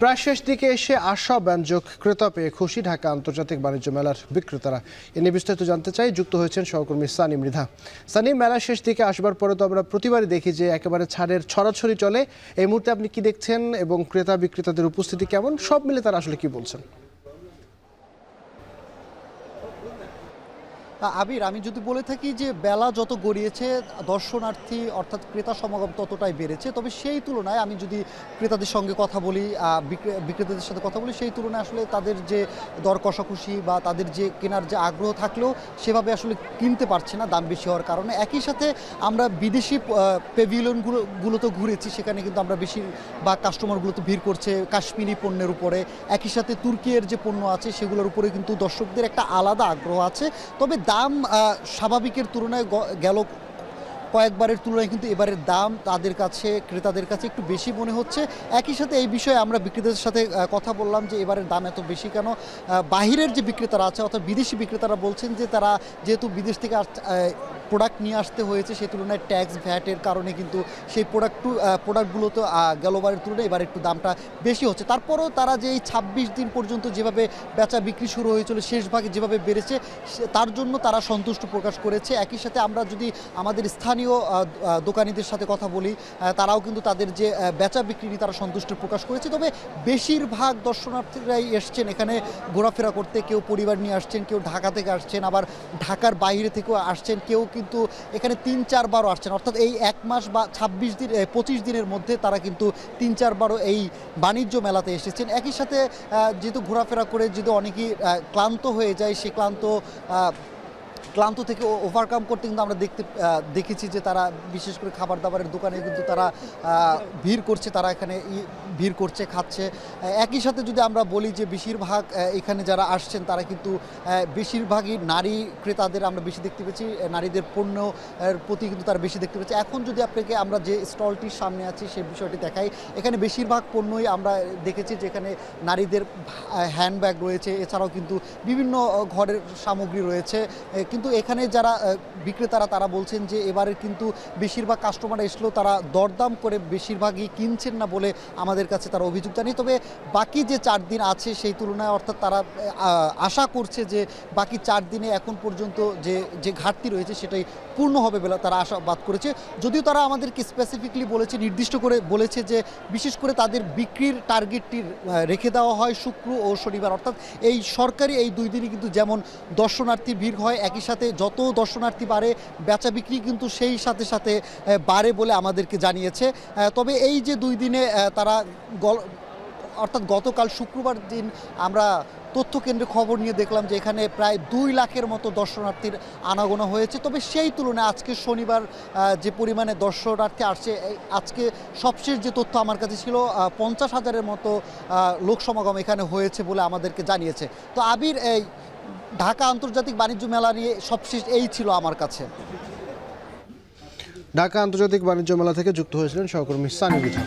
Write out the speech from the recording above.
প্রায় শেষ দিকে এসে আশাব্যঞ্জক ক্রেতা পেয়ে খুশি ঢাকা আন্তর্জাতিক বাণিজ্য মেলার বিক্রেতারা। এ নিয়ে বিস্তারিত জানতে চাই, যুক্ত হয়েছেন সহকর্মী সানি মৃধা। সানি, মেলার শেষ দিকে আসবার পরে তো আমরা প্রতিবারই দেখি যে একেবারে ছাড়ের ছড়াছড়ি চলে। এই মুহূর্তে আপনি কি দেখছেন এবং ক্রেতা বিক্রেতাদের উপস্থিতি কেমন, সব মিলে তারা আসলে কি বলছেন? আবির, আমি যদি বলে থাকি যে বেলা যত গড়িয়েছে দর্শনার্থী অর্থাৎ ক্রেতা সমাগম ততটাই বেড়েছে, তবে সেই তুলনায় আমি যদি ক্রেতাদের সঙ্গে কথা বলি, বিক্রেতাদের সাথে কথা বলি, সেই তুলনায় আসলে তাদের যে দর কষাকষি বা তাদের যে কেনার যে আগ্রহ থাকলেও সেভাবে আসলে কিনতে পারছে না দাম বেশি হওয়ার কারণে। একই সাথে আমরা বিদেশি প্যাভিলিয়নগুলোতে ঘুরেছি, সেখানে কিন্তু আমরা বেশি বা কাস্টমারগুলোতে ভিড় করছে কাশ্মীরি পণ্যের উপরে। একই সাথে তুর্কির যে পণ্য আছে সেগুলোর উপরে কিন্তু দর্শকদের একটা আলাদা আগ্রহ আছে। তবে দাম স্বাভাবিকের তুলনায় গেল কয়েকবারের তুলনায় কিন্তু এবারের দাম তাদের কাছে, ক্রেতাদের কাছে একটু বেশি মনে হচ্ছে। একই সাথে এই বিষয়ে আমরা বিক্রেতাদের সাথে কথা বললাম যে এবারের দাম এত বেশি কেন। বাহিরের যে বিক্রেতারা আছে অর্থাৎ বিদেশি বিক্রেতারা বলছেন যে তারা যেহেতু বিদেশ থেকে প্রোডাক্ট নিয়ে আসতে হয়েছে, সেই তুলনায় ট্যাক্স ভ্যাটের কারণে কিন্তু সেই প্রোডাক্টগুলো তো গেলবারের তুলনায় এবার একটু দামটা বেশি হচ্ছে। তারপরেও তারা যে এই 26 দিন পর্যন্ত যেভাবে বেচা বিক্রি শুরু হয়েছিল, শেষ ভাগে যেভাবে বেড়েছে, তার জন্য তারা সন্তুষ্ট প্রকাশ করেছে। একই সাথে আমরা যদি আমাদের স্থানীয় দোকানীদের সাথে কথা বলি, তারাও কিন্তু তাদের যে বেচা বিক্রি নিয়ে তারা সন্তুষ্ট প্রকাশ করেছে। তবে বেশিরভাগ দর্শনার্থীরাই এসছেন এখানে ঘোরাফেরা করতে। কেউ পরিবার নিয়ে আসছেন, কেউ ঢাকা থেকে আসছেন, আবার ঢাকার বাইরে থেকেও আসছেন, কেউ কিন্তু এখানে 3-4 বারও আসছেন। অর্থাৎ এই 1 মাস বা 25 দিনের মধ্যে তারা কিন্তু 3-4 বারও এই বাণিজ্য মেলাতে এসেছেন। একই সাথে যেহেতু ঘোরাফেরা করে যদি অনেকেই ক্লান্ত হয়ে যায়, সেই ক্লান্ত থেকে ওভারকাম করতে কিন্তু আমরা দেখেছি যে তারা বিশেষ করে খাবার দাবারের দোকানে কিন্তু তারা ভিড় করছে, তারা এখানে ভিড় করছে, খাচ্ছে। একই সাথে যদি আমরা বলি যে বেশিরভাগ এখানে যারা আসছেন তারা কিন্তু বেশিরভাগই নারী ক্রেতাদের আমরা বেশি দেখতে পেয়েছি, নারীদের পণ্যের প্রতি কিন্তু তারা বেশি দেখতে পেয়েছি। এখন যদি আপনাকে আমরা যে স্টলটির সামনে আছি সেই বিষয়টি দেখাই, এখানে বেশিরভাগ পণ্যই আমরা দেখেছি যে এখানে নারীদের হ্যান্ডব্যাগ রয়েছে, এছাড়াও কিন্তু বিভিন্ন ঘরের সামগ্রী রয়েছে। কিন্তু এখানে যারা বিক্রেতারা তারা বলছেন যে এবারে কিন্তু বেশিরভাগ কাস্টমার এসলেও তারা দরদাম করে বেশিরভাগই কিনছেন না বলে আমাদের কাছে তারা অভিযোগ জানিয়ে। তবে বাকি যে 4 দিন আছে সেই তুলনায় অর্থাৎ তারা আশা করছে যে বাকি 4 দিনে এখন পর্যন্ত যে ঘাটতি রয়েছে সেটাই পূর্ণ হবে বলে তারা আশাবাদ করেছে। যদিও তারা আমাদেরকে স্পেসিফিকলি বলেছে, নির্দিষ্ট করে বলেছে যে বিশেষ করে তাদের বিক্রির টার্গেটটি রেখে দেওয়া হয় শুক্র ও শনিবার, অর্থাৎ এই সরকারি এই 2 দিনই কিন্তু যেমন দর্শনার্থী ভিড় হয়, একই সাথে যত দর্শনার্থী বাড়ে বেচা বিক্রি কিন্তু সেই সাথে সাথে বাড়ে বলে আমাদেরকে জানিয়েছে। তবে এই যে 2 দিনে তারা অর্থাৎ গতকাল শুক্রবার দিন আমরা তথ্য কেন্দ্রে খবর নিয়ে দেখলাম যে এখানে প্রায় 2 লাখের মতো দর্শনার্থীর আনাগোনা হয়েছে। তবে সেই তুলনায় আজকে শনিবার যে পরিমাণে দর্শনার্থী আসছে, আজকে সবশেষ যে তথ্য আমার কাছে ছিল 50,000-এর মতো লোক সমাগম এখানে হয়েছে বলে আমাদেরকে জানিয়েছে। তো আবির, এই ঢাকা আন্তর্জাতিক বাণিজ্য মেলা নিয়ে সবশেষ এই ছিল আমার কাছে। ঢাকা আন্তর্জাতিক বাণিজ্য মেলা থেকে যুক্ত হয়েছিলেন সহকর্মী সানি মৃধা।